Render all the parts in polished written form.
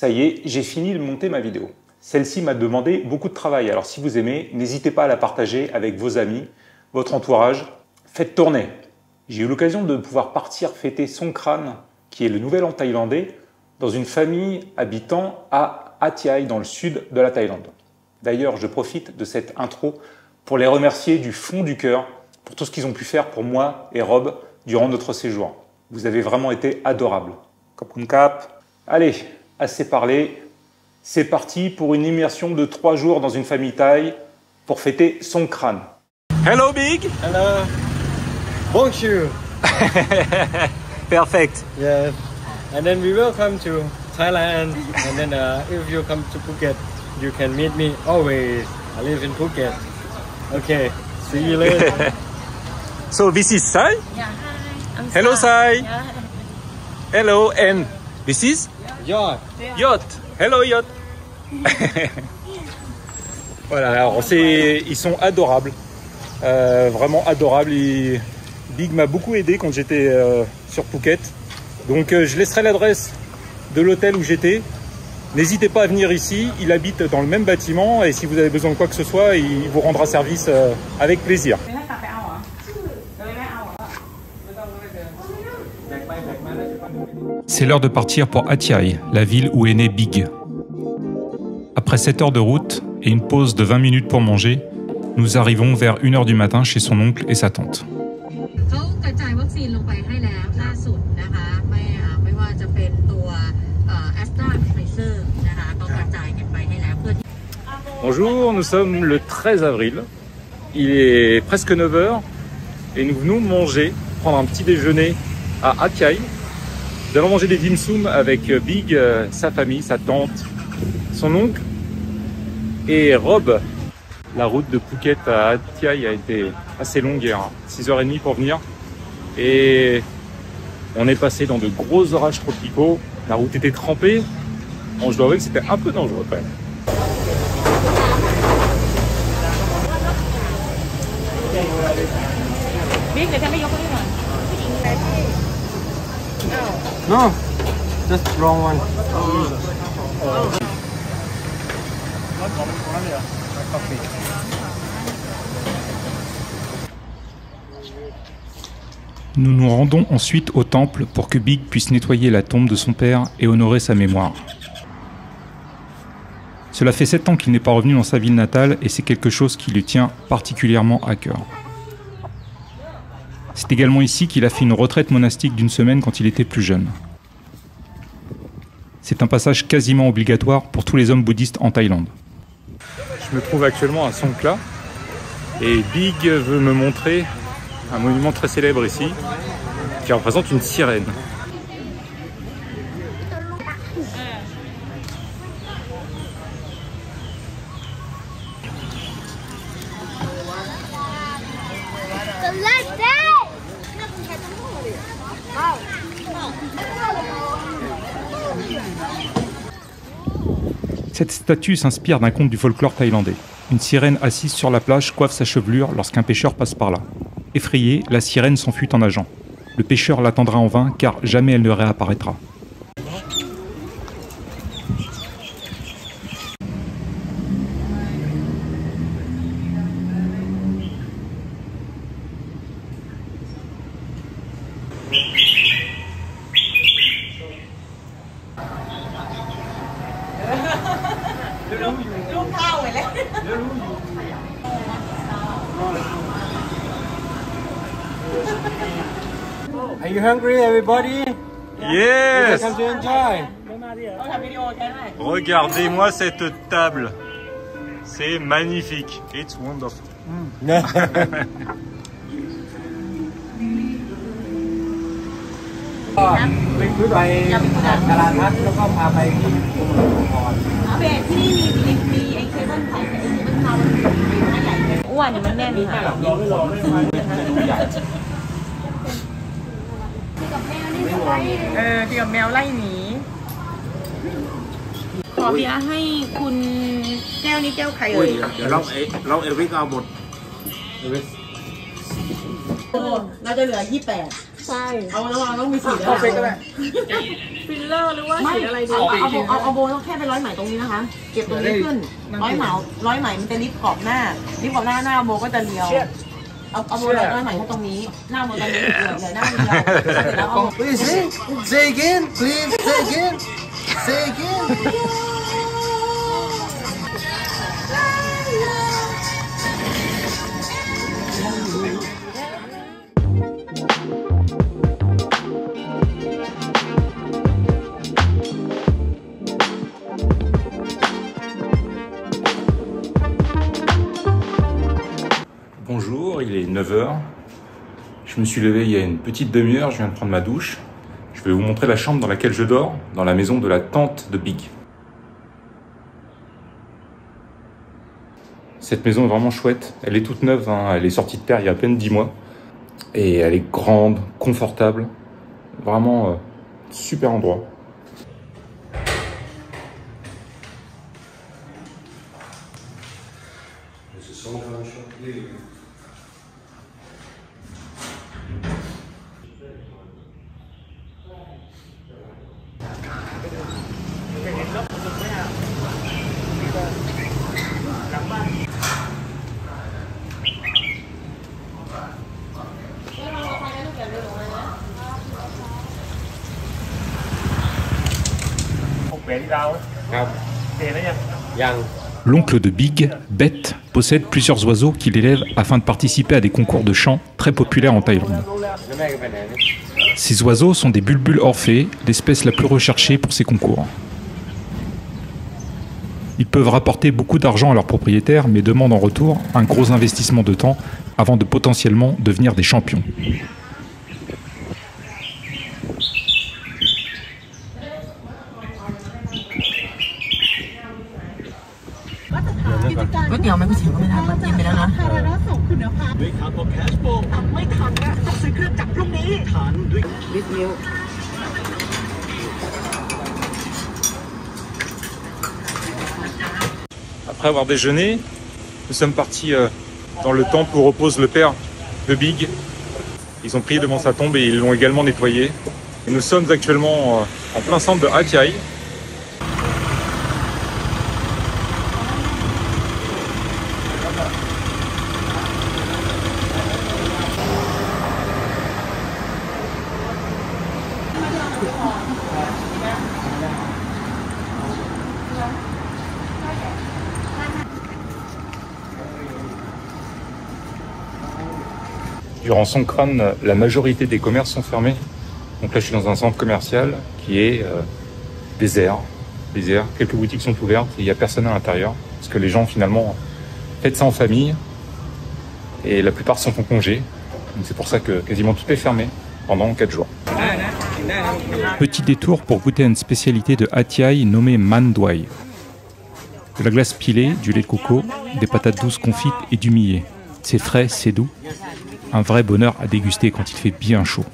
Ça y est, j'ai fini de monter ma vidéo. Celle-ci m'a demandé beaucoup de travail, alors si vous aimez, n'hésitez pas à la partager avec vos amis, votre entourage. Faites tourner. J'ai eu l'occasion de pouvoir partir fêter Songkran, qui est le nouvel an thaïlandais, dans une famille habitant à Hat-Yai, dans le sud de la Thaïlande. D'ailleurs, je profite de cette intro pour les remercier du fond du cœur pour tout ce qu'ils ont pu faire pour moi et Rob durant notre séjour. Vous avez vraiment été adorables. Kapun Kap. Allez, assez parlé. C'est parti pour une immersion de 3 jours dans une famille thaï pour fêter Songkran. Hello Big. Hello. Bonjour. Perfect. Yeah. And then we will come to Thailand. And then if you come to Phuket, you can meet me always. I live in Phuket. Okay. See you later. So this is Sai. Yeah, hi. I'm Hello Sai. Yeah. Hello, and this is Yacht. Yacht. Hello Yacht. Voilà, alors ils sont adorables, vraiment adorables. Big m'a beaucoup aidé quand j'étais sur Phuket, donc je laisserai l'adresse de l'hôtel où j'étais. N'hésitez pas à venir ici, il habite dans le même bâtiment et si vous avez besoin de quoi que ce soit, il vous rendra service avec plaisir. C'est l'heure de partir pour Hat-Yai, la ville où est né Big. Après 7 heures de route et une pause de 20 minutes pour manger, nous arrivons vers 1 h du matin chez son oncle et sa tante. Bonjour, nous sommes le 13 avril. Il est presque 9 h et nous venons manger, prendre un petit déjeuner à Hat-Yai. Nous allons manger des dim sum avec Big, sa famille, sa tante, son oncle et Rob. La route de Phuket à Hat-Yai a été assez longue hier, 6h30 pour venir. Et on est passé dans de gros orages tropicaux. La route était trempée. Bon, je dois avouer que c'était un peu dangereux quand même. No, just wrong one. Nous nous rendons ensuite au temple pour que Big puisse nettoyer la tombe de son père et honorer sa mémoire. Cela fait 7 ans qu'il n'est pas revenu dans sa ville natale et c'est quelque chose qui lui tient particulièrement à cœur. C'est également ici qu'il a fait une retraite monastique d'1 semaine quand il était plus jeune. C'est un passage quasiment obligatoire pour tous les hommes bouddhistes en Thaïlande. Je me trouve actuellement à Songkla et Big veut me montrer un monument très célèbre ici qui représente une sirène. Cette statue s'inspire d'un conte du folklore thaïlandais. Une sirène assise sur la plage coiffe sa chevelure lorsqu'un pêcheur passe par là. Effrayée, la sirène s'enfuit en nageant. Le pêcheur l'attendra en vain car jamais elle ne réapparaîtra. Are you hungry, everybody? Yes! Come to enjoy. Regardez-moi cette table. C'est magnifique. It's wonderful. ไปตลาดนัดแล้วก็พาไปที่กรมหลวงพ่อที่นี่มีไอ้เคเบิลไทยกับไอ้เคเบิลเทามันมีไม้ใหญ่เลยอ้วนมันแน่นค่ะพี่กับแมวไล่หนีขอเบียร์ให้คุณแก้วนี้แก้วใครเอ่ยเดี๋ยวเราเอริกเอาหมดเราจะเหลือ28 ใช่ เอาต้องมีสีอะไรฟิลเลอร์หรือว่า ไม่ สีอะไรดี เอาโบต้องแค่ไปร้อยไหมตรงนี้นะคะ เก็บตรงนี้ขึ้นร้อยไหมมันจะลิฟต์กรอบหน้าโบก็จะเรียวเอาโบร้อยไหมแค่ตรงนี้หน้าโบตรงนี้เหลือหน้าเดียวแล้วเอา Please say again, please say again, say again. Bonjour, il est 9h. Je me suis levé il y a une petite demi-heure, je viens de prendre ma douche. Je vais vous montrer la chambre dans laquelle je dors, dans la maison de la tante de Big. Cette maison est vraiment chouette, elle est toute neuve, hein. Elle est sortie de terre il y a à peine 10 mois. Et elle est grande, confortable, vraiment super endroit. L'oncle de Big, Beth, possède plusieurs oiseaux qu'il élève afin de participer à des concours de chant très populaires en Thaïlande. Ces oiseaux sont des bulbuls orphées, l'espèce la plus recherchée pour ces concours. Ils peuvent rapporter beaucoup d'argent à leurs propriétaires, mais demandent en retour un gros investissement de temps avant de potentiellement devenir des champions. Après avoir déjeuné, nous sommes partis dans le temple où repose le père de Big. Ils ont prié devant sa tombe et ils l'ont également nettoyé. Et nous sommes actuellement en plein centre de Hat Yai. Durant Songkran, la majorité des commerces sont fermés. Donc là, je suis dans un centre commercial qui est désert. Quelques boutiques sont ouvertes et il n'y a personne à l'intérieur. Parce que les gens, finalement, fêtent ça en famille. Et la plupart sont en congé. Donc c'est pour ça que quasiment tout est fermé pendant 4 jours. Petit détour pour goûter à une spécialité de Hat Yai nommée Man Doi. De la glace pilée, du lait de coco, des patates douces confites et du millet. C'est frais, c'est doux. Un vrai bonheur à déguster quand il fait bien chaud.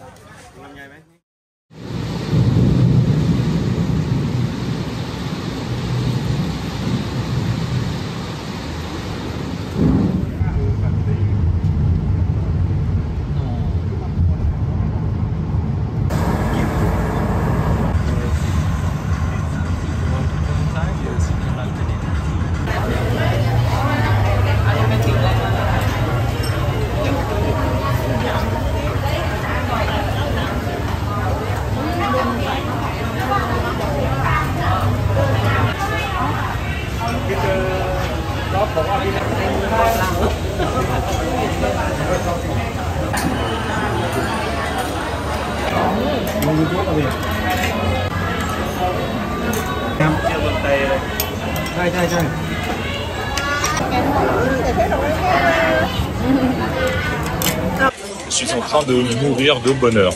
Je suis en train de mourir de bonheur.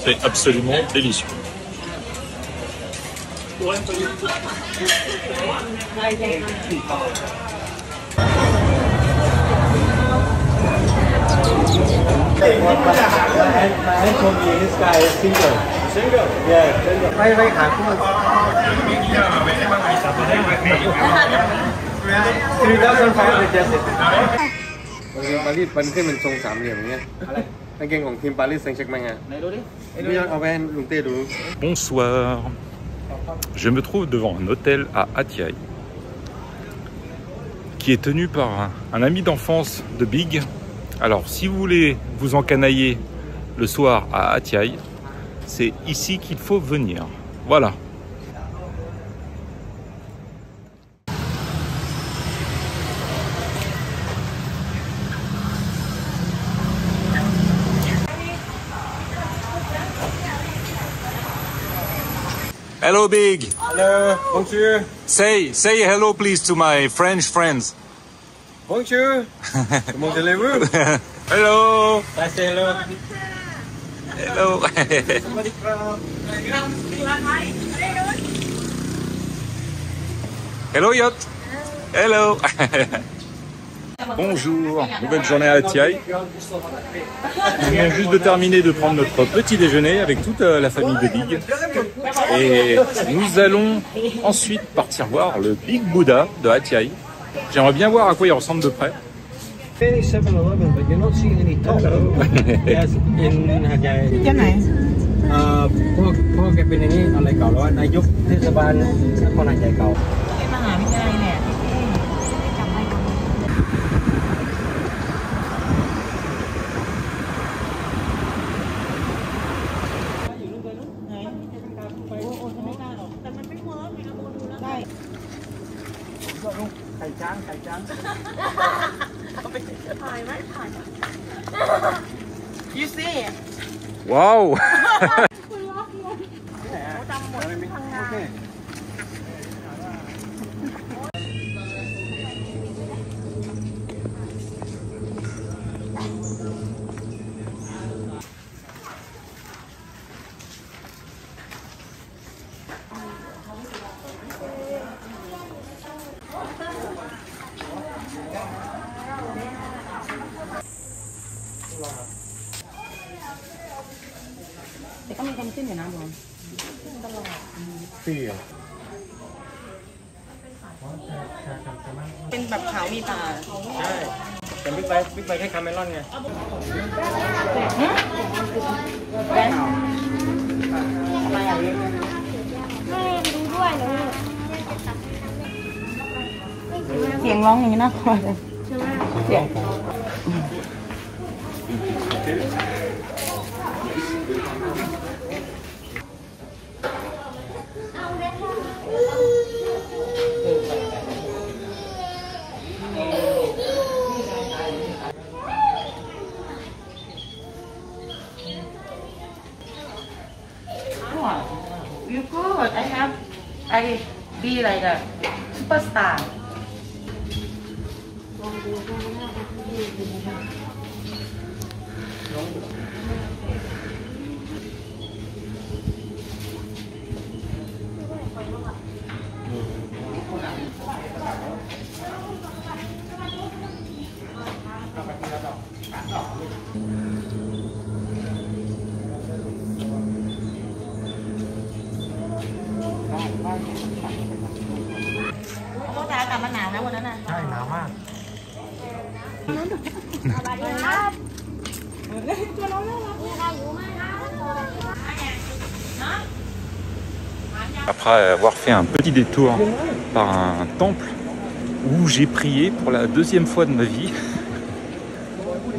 C'est absolument délicieux. กางเกงของทีมปารีสแซงต์แชร์กแมงไงไหนดูดิพี่เอาไปให้ลุงเต้ดู Bonsoir. Je me trouve devant un hôtel à Atiaï qui est tenu par un ami d'enfance de Big. Alors, si vous voulez vous encanailler le soir à Atiaï, c'est ici qu'il faut venir. Voilà. Hello, Big. Hello, bonjour. Say hello, please, to my French friends. Bonjour. Comment allez-vous? Hello. I say hello. Hello. Hello, yacht. Hello. Bonjour. Nouvelle journée à Atiaï. Nous venons juste de terminer de prendre notre petit déjeuner avec toute la famille de Big. Et nous allons ensuite partir voir le Big Buddha de Atiaï. J'aimerais bien voir à quoi il ressemble de près. Very 7-Eleven, but you're not seeing any top. Yes, in Hajai. ที่ไหน พ่อแกเป็นอย่างนี้อะไรเก่าแล้วนายกเทศบาลนครหาดใหญ่เก่า เป็นมหาวิทยาลัยแหละจำได้กันได้ ไข่จ้างไข่จ้าง You see Waouh.แต่ก็มีความขึ้นอยู่นะบอล ฟรี เป็นแบบขาวมีตา ใช่แต่บิ๊กไบค์แค่คาเมลอนไง อะไรอ่ะพี่ เสียงร้องอย่างนี้น่ากลัวเลยเสียงYou good. I be like a superstar.โอ้แต่อากาศมันหนาวนะวันนั้นน่ะ ใช่หนาวมาก Après avoir fait un petit détour par un temple où j'ai prié pour la deuxième fois de ma vie,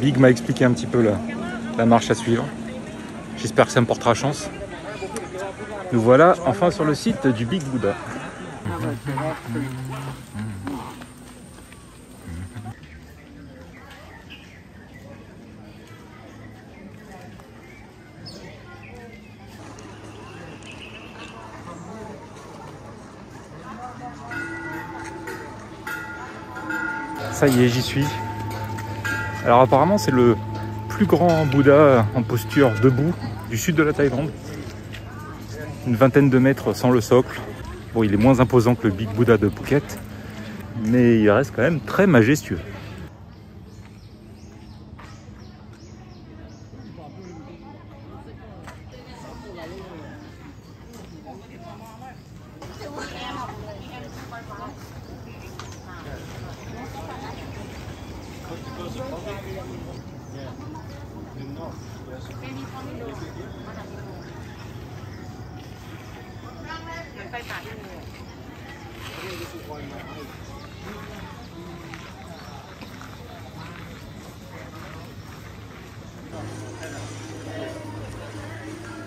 Big m'a expliqué un petit peu la marche à suivre. J'espère que ça me portera chance. Nous voilà enfin sur le site du Big Buddha. Ça y est, j'y suis. Alors apparemment c'est le plus grand Bouddha en posture debout du sud de la Thaïlande. Une vingtaine de mètres sans le socle. Bon, il est moins imposant que le Big Buddha de Phuket, mais il reste quand même très majestueux.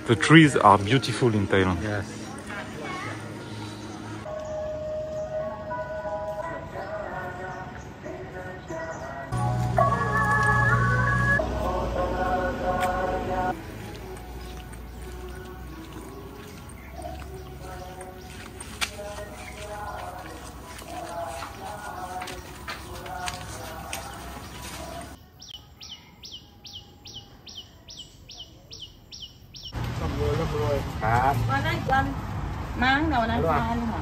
The trees are beautiful in Thailand. Yes.วันนั้นวันมั้งแต่วันนั้นทานค่ะ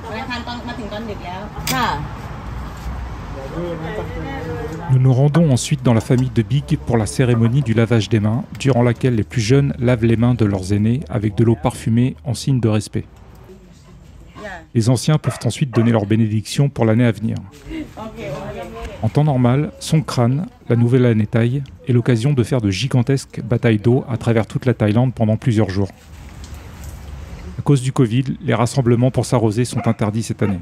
วันนั้นทานตอนมาถึงตอนดึกแล้วค่ะ Nous nous rendons ensuite dans la famille de Big pour la cérémonie du lavage des mains, durant laquelle les plus jeunes lavent les mains de leurs aînés avec de l'eau parfumée en signe de respect. Les anciens peuvent ensuite donner leur bénédiction pour l'année à venir. En temps normal, Songkran, la nouvelle année thaï, est l'occasion de faire de gigantesques batailles d'eau à travers toute la Thaïlande pendant plusieurs jours. À cause du Covid, les rassemblements pour s'arroser sont interdits cette année.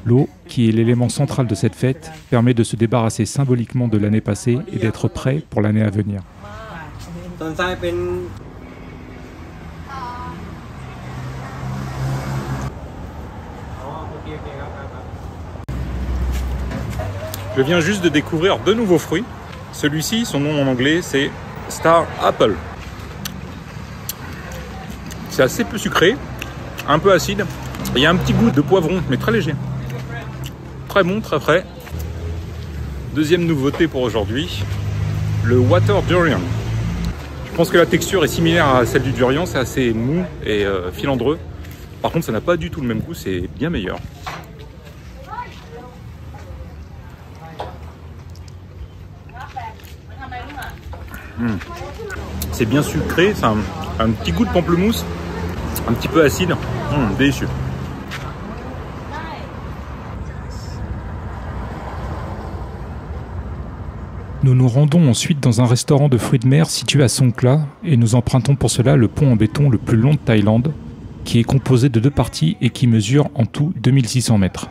L'eau, qui est l'élément central de cette fête, permet de se débarrasser symboliquement de l'année passée et d'être prêt pour l'année à venir. Je viens juste de découvrir deux nouveaux fruits. Celui-ci, son nom en anglais, c'est Star Apple. C'est assez peu sucré, un peu acide. Il y a un petit goût de poivron, mais très léger. Très bon, très frais. Deuxième nouveauté pour aujourd'hui, le Water Durian. Je pense que la texture est similaire à celle du durian, c'est assez mou et filandreux. Par contre, ça n'a pas du tout le même goût, c'est bien meilleur. C'est bien sucré, c'est un petit goût de pamplemousse, un petit peu acide, délicieux. Nous nous rendons ensuite dans un restaurant de fruits de mer situé à Songkhla et nous empruntons pour cela le pont en béton le plus long de Thaïlande, qui est composé de deux parties et qui mesure en tout 2600 mètres.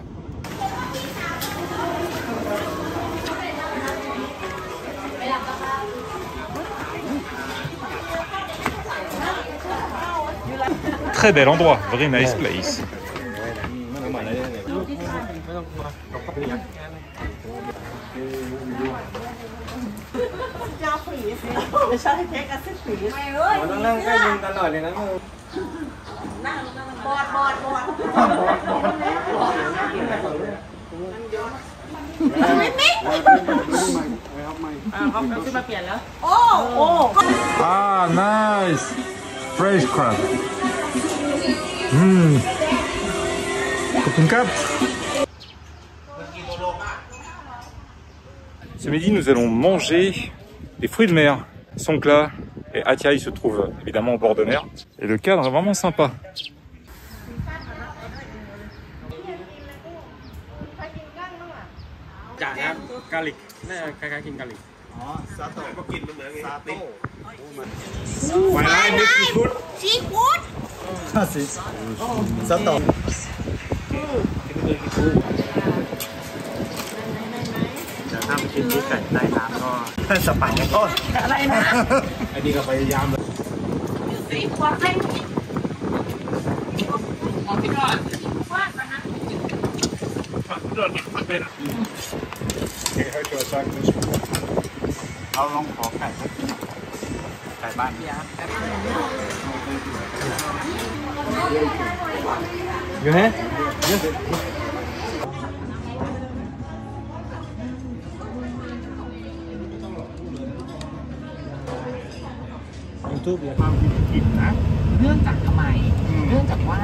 Très bel endroit, very nice place. Ah, nice! Fresh crab. Ce midi, nous allons manger des fruits de mer. Songkhla et Hat Yai se trouvent évidemment au bord de mer. Et le cadre est vraiment sympa. Garlic. Garlic. Seafood. Sato. ถ้าไปกินที่ไก่ใต้น้ำก็สปังก็อะไรนะอันนี้ก็พยายามเอาลองขอไก่ไก่บ้านอยู่ฮะเนื่องจากทำไมเนื่องจากว่า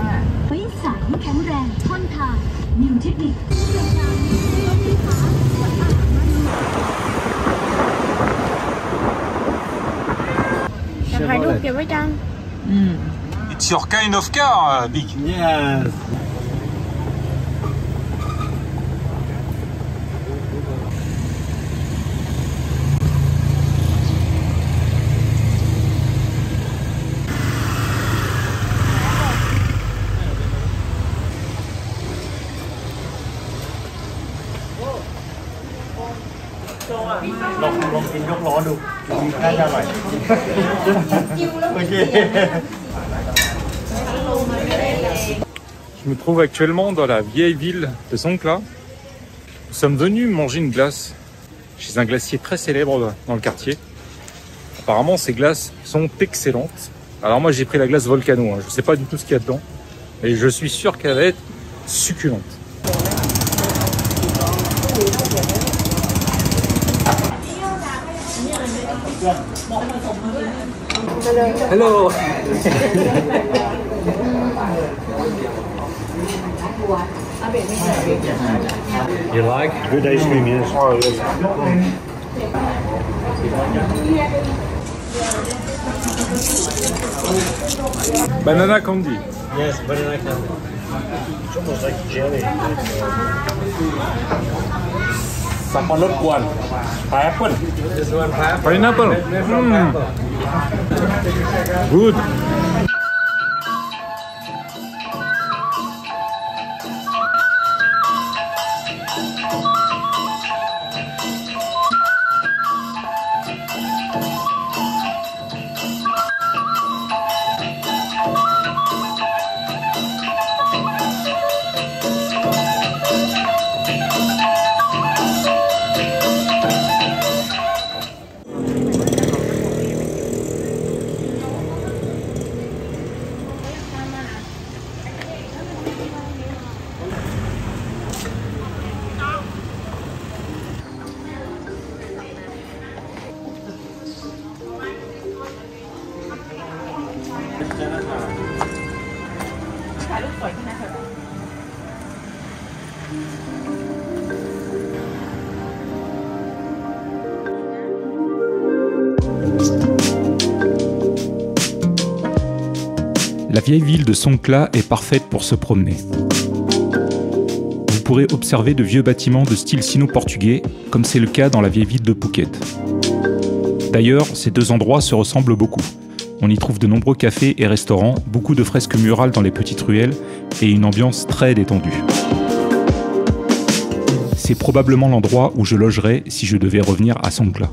ใสแข็งแรงทนทานนิวเทคนิคถ่ายรูปเก็บไว้จัง It's your kind of car, Big. Yes. Je me trouve actuellement dans la vieille ville de Songkhla. Nous sommes venus manger une glace chez un glacier très célèbre dans le quartier. Apparemment, ces glaces sont excellentes. Alors moi, j'ai pris la glace Volcano. Je ne sais pas du tout ce qu'il y a dedans. Et je suis sûr qu'elle va être succulente. Hello. You like good ice cream, yes? Oh, yes. Banana candy. Yes, banana candy. It's almost like jelly. สับปะรดกวน pineapple This one pineapple. pineapple Made from pineapple. good. La vieille ville de Songkhla est parfaite pour se promener. Vous pourrez observer de vieux bâtiments de style sino-portugais, comme c'est le cas dans la vieille ville de Phuket. D'ailleurs, ces deux endroits se ressemblent beaucoup. On y trouve de nombreux cafés et restaurants, beaucoup de fresques murales dans les petites ruelles et une ambiance très détendue. C'est probablement l'endroit où je logerai si je devais revenir à Songkhla.